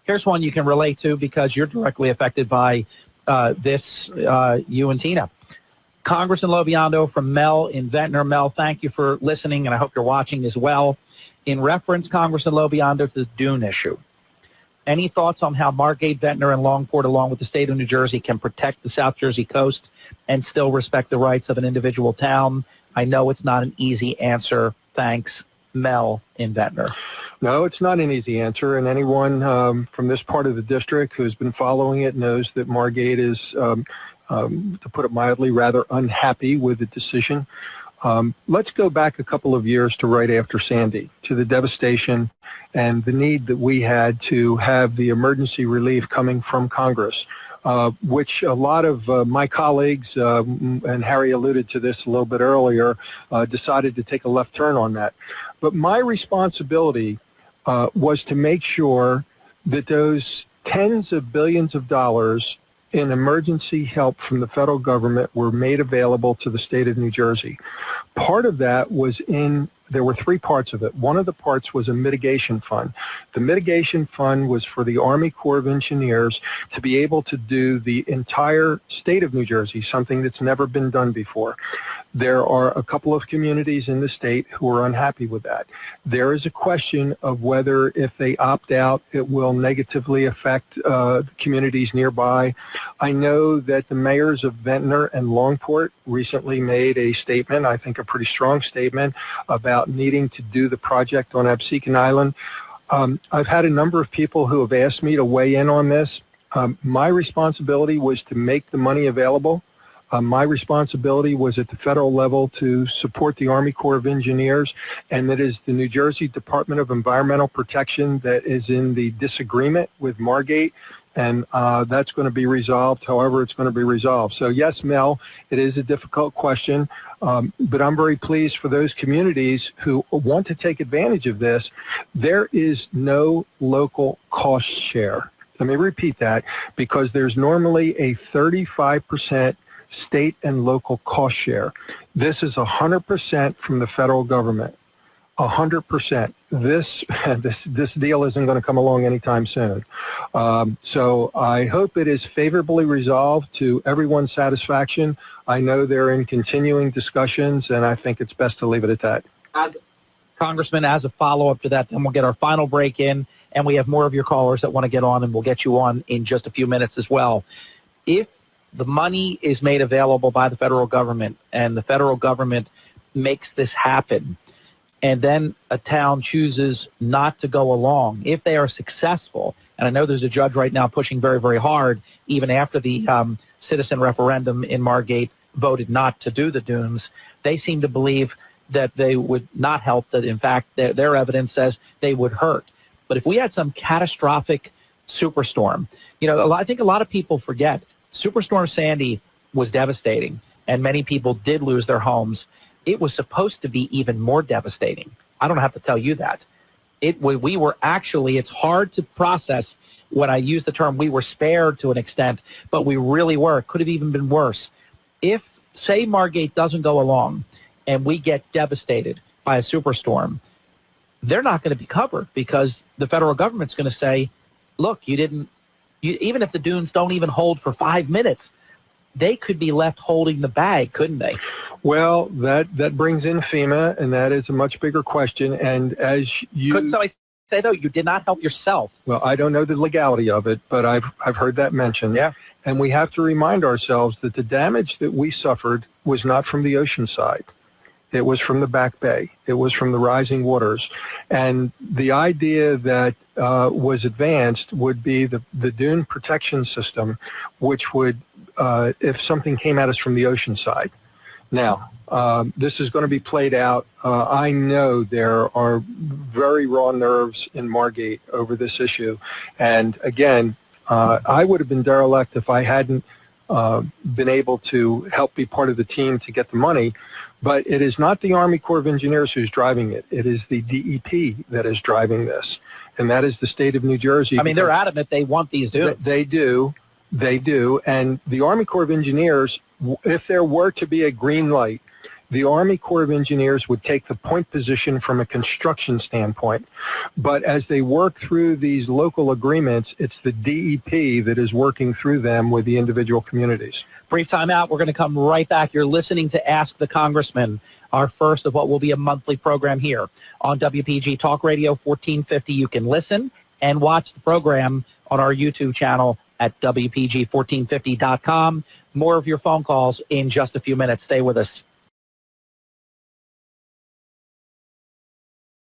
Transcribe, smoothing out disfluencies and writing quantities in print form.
Here's one you can relate to because you're directly affected by this, you and Tina. Congressman LoBiondo from Mel in Ventnor. Mel, thank you for listening, and I hope you're watching as well. In reference, Congressman LoBiondo, to the DUNE issue, any thoughts on how Margate, Ventnor, and Longport, along with the state of New Jersey, can protect the South Jersey coast and still respect the rights of an individual town? I know it's not an easy answer. Thanks, Mel in Ventnor. No, it's not an easy answer, and anyone from this part of the district who's been following it knows that Margate is, to put it mildly, rather unhappy with the decision. Let's go back a couple of years to right after Sandy, to the devastation and the need that we had to have the emergency relief coming from Congress, which a lot of my colleagues, and Harry alluded to this a little bit earlier, decided to take a left turn on that. But my responsibility was to make sure that those tens of billions of dollars in emergency help from the federal government were made available to the state of New Jersey. Part of that was there were three parts of it. One of the parts was a mitigation fund. The mitigation fund was for the Army Corps of Engineers to be able to do the entire state of New Jersey, something that's never been done before. There are a couple of communities in the state who are unhappy with that. There is a question of whether if they opt out, it will negatively affect the communities nearby. I know that the mayors of Ventnor and Longport recently made a statement, I think a pretty strong statement, about needing to do the project on Absecon Island. I've had a number of people who have asked me to weigh in on this. My responsibility was to make the money available. My responsibility was at the federal level to support the Army Corps of Engineers, and that is the New Jersey Department of Environmental Protection that is in the disagreement with Margate, and that's going to be resolved however it's going to be resolved. So yes, Mel, it is a difficult question, but I'm very pleased for those communities who want to take advantage of this. There is no local cost share. Let me repeat that, because there's normally a 35% state and local cost share. This is 100% from the federal government. 100%. This deal isn't going to come along anytime soon. So I hope it is favorably resolved to everyone's satisfaction. I know they're in continuing discussions, and I think it's best to leave it at that. Congressman, as a follow-up to that, then we'll get our final break in, and we have more of your callers that want to get on, and we'll get you on in just a few minutes as well. If the money is made available by the federal government, and the federal government makes this happen, and then a town chooses not to go along, if they are successful, and I know there's a judge right now pushing very, very hard, even after the citizen referendum in Margate voted not to do the dunes, they seem to believe that they would not help, that in fact their evidence says they would hurt. But if we had some catastrophic superstorm, you know, I think a lot of people forget, Superstorm Sandy was devastating, and many people did lose their homes. It was supposed to be even more devastating. I don't have to tell you that. We were actually, it's hard to process when I use the term we were spared to an extent, but we really were. It could have even been worse. If, say, Margate doesn't go along and we get devastated by a superstorm, they're not going to be covered because the federal government's going to say, look, even if the dunes don't even hold for 5 minutes, they could be left holding the bag, couldn't they? Well, that brings in FEMA, and that is a much bigger question. And as you... Could somebody say, though, you did not help yourself? Well, I don't know the legality of it, but I've heard that mentioned. Yeah. And we have to remind ourselves that the damage that we suffered was not from the ocean side. It was from the back bay. It was from the rising waters. And the idea that was advanced would be the dune protection system, which would, if something came at us from the ocean side. Now, this is going to be played out. I know there are very raw nerves in Margate over this issue. And again, I would have been derelict if I hadn't been able to help be part of the team to get the money. But it is not the Army Corps of Engineers who's driving it. It is the DEP that is driving this, and that is the state of New Jersey. I mean, they're adamant they want these dunes. They do. And the Army Corps of Engineers, if there were to be a green light The Army Corps of Engineers would take the point position from a construction standpoint, but as they work through these local agreements, it's the DEP that is working through them with the individual communities. Brief time out. We're going to come right back. You're listening to Ask the Congressman, our first of what will be a monthly program here on WPG Talk Radio 1450. You can listen and watch the program on our YouTube channel at WPG1450.com. More of your phone calls in just a few minutes. Stay with us.